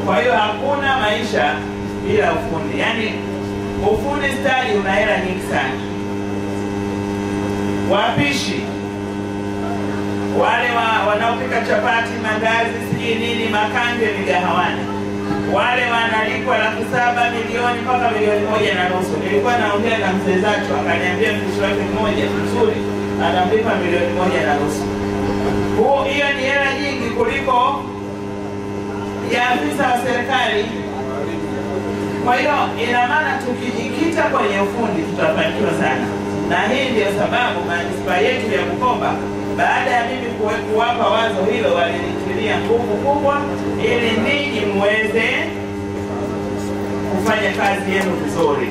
Kwa hiyo hakuna maisha bila ufundi. Yaani ufundi stadi una hela nyingi sana. Wapishi wale wanaopika chapati, mandazi, sijui nini, makande migahawani, wale wanalipwa Laki7 milioni mpaka milioni 1.5. Nilikuwa naongea na mzee Zacho, akaniambia mpishi wake mmoja mzuri anamlipa milioni 1.5. Hiyo ni hela nyingi kuliko ya afisa wa serikali. Kwa hiyo ina maana tukijikita kwenye ufundi tutafanikiwa sana. Na hii ndio sababu manispaa yetu ya Bukoba, baada ya mimi kuwapa wazo hilo, walinitilia nguvu kubwa ili ninyi muweze kufanya kazi yenu vizuri.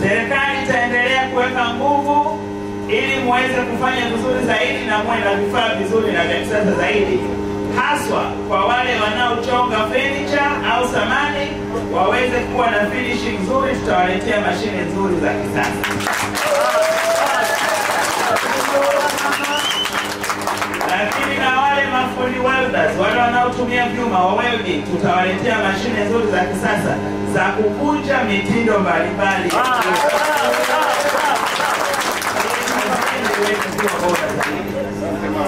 Serikali itaendelea kuweka nguvu ili muweze kufanya vizuri zaidi na muwe na vifaa vizuri na vya kisasa zaidi, haswa kwa wale wanaochonga furniture au samani waweze kuwa na finishing nzuri. Tutawaletea mashine nzuri za kisasa. Lakini na wale mafundi welders, wale wanaotumia vyuma wa welding, tutawaletea mashine nzuri za kisasa za kukunja mitindo mbalimbali.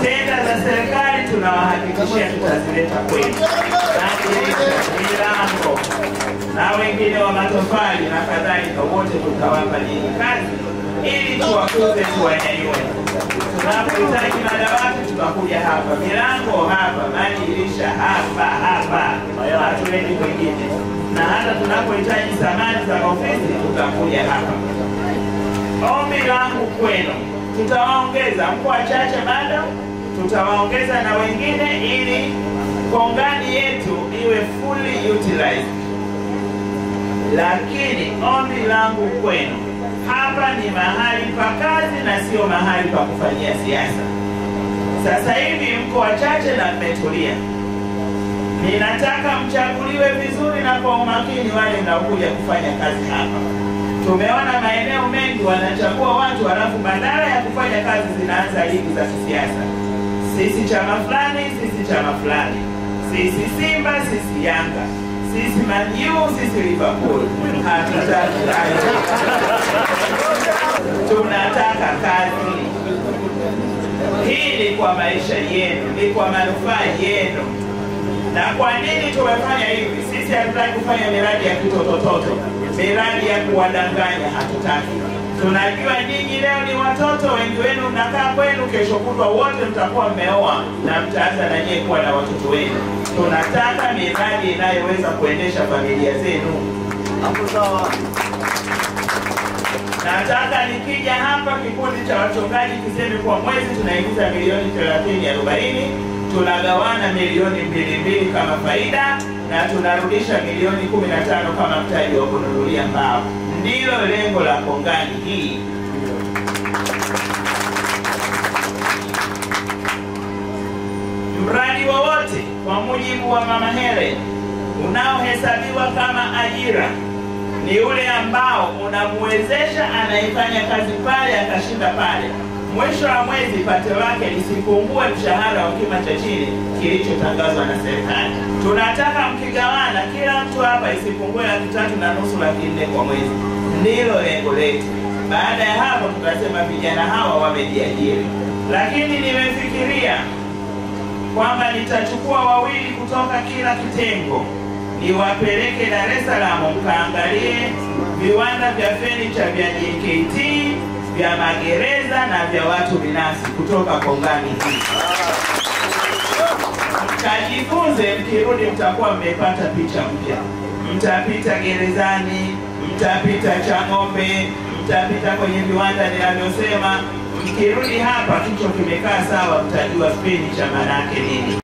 Tenda za serikali tunawahakikishia tutazileta kwenu. Milango na wengine wa matofali na kadhalika, wote tutawapa nyinyi kazi ili tuwakuze, tuwanyanyue. Tunapohitaji madawati tutakuja hapa, milango hapa, madirisha hapa, hatuendi kwingine. Na hata tunapohitaji samani za ofisi tutakuja hapa. Ombi langu kwenu, tutawaongeza, mko wachache bado, tutawaongeza na wengine ili kongani yetu iwe fully utilized. Lakini ombi langu kwenu, hapa ni mahali pa kazi na sio mahali pa kufanyia siasa. Sasa hivi mko wachache na mmetulia. Ninataka mchaguliwe vizuri na kwa umakini wale mnaokuja kufanya kazi hapa. Tumeona maeneo mengi wanachagua watu halafu badala ya kufanya kazi zinaanza ligi za kisiasa. Sisi chama fulani, sisi chama fulani. Sisi Simba, sisi Yanga. Sisi Man U, sisi Liverpool. Hatutaki hayo. Tunataka kazi. Hii ni kwa maisha yenu, ni kwa manufaa yenu. Na kwa nini tumefanya hivi? Sisi hatutaki kufanya miradi ya kitotototo, miradi ya kuwadanganya hatutaki. Tunajua nyinyi leo ni watoto, wengi wenu mnakaa kwenu, kesho kutwa wote mtakuwa mmeoa na mtaanza na nyie kuwa na watoto wenu. Tunataka miradi inayoweza kuendesha familia zenu. Nataka nikija hapa kikundi cha wachongaji kiseme kwa mwezi tunaingiza milioni 30-40, tunagawana milioni 2 kama faida na tunarudisha milioni 15 kama mtaji wa kununulia mbao. Ndilo lengo la kongani hii. Mradi wowote kwa mujibu wa Mama Helen unaohesabiwa kama ajira ni ule ambao unamwezesha anayefanya kazi pale akashinda pale, mwisho wa mwezi pato lake lisipungue mshahara wa kima cha chini kilichotangazwa na serikali. Tunataka mkigawana kila mtu hapa isipungue Laki3.5 Laki4 kwa mwezi. Ndilo lengo letu. Baada ya hapo tutasema vijana hawa wamejiajiri. Lakini nimefikiria kwamba nitachukua wawili kutoka kila kitengo niwapeleke Dar es Salaam mkaangalie viwanda vya furniture vya JKT, vya magereza na vya watu binafsi kutoka kongani hii. Mkajifunze, mkirudi mtakuwa mmepata picha mpya. Mtapita gerezani, mtapita Chang'ombe, mtapita kwenye viwanda ninavyosema. Mkirudi hapa kichwa kimekaa sawa, mtajua furniture maana yake nini.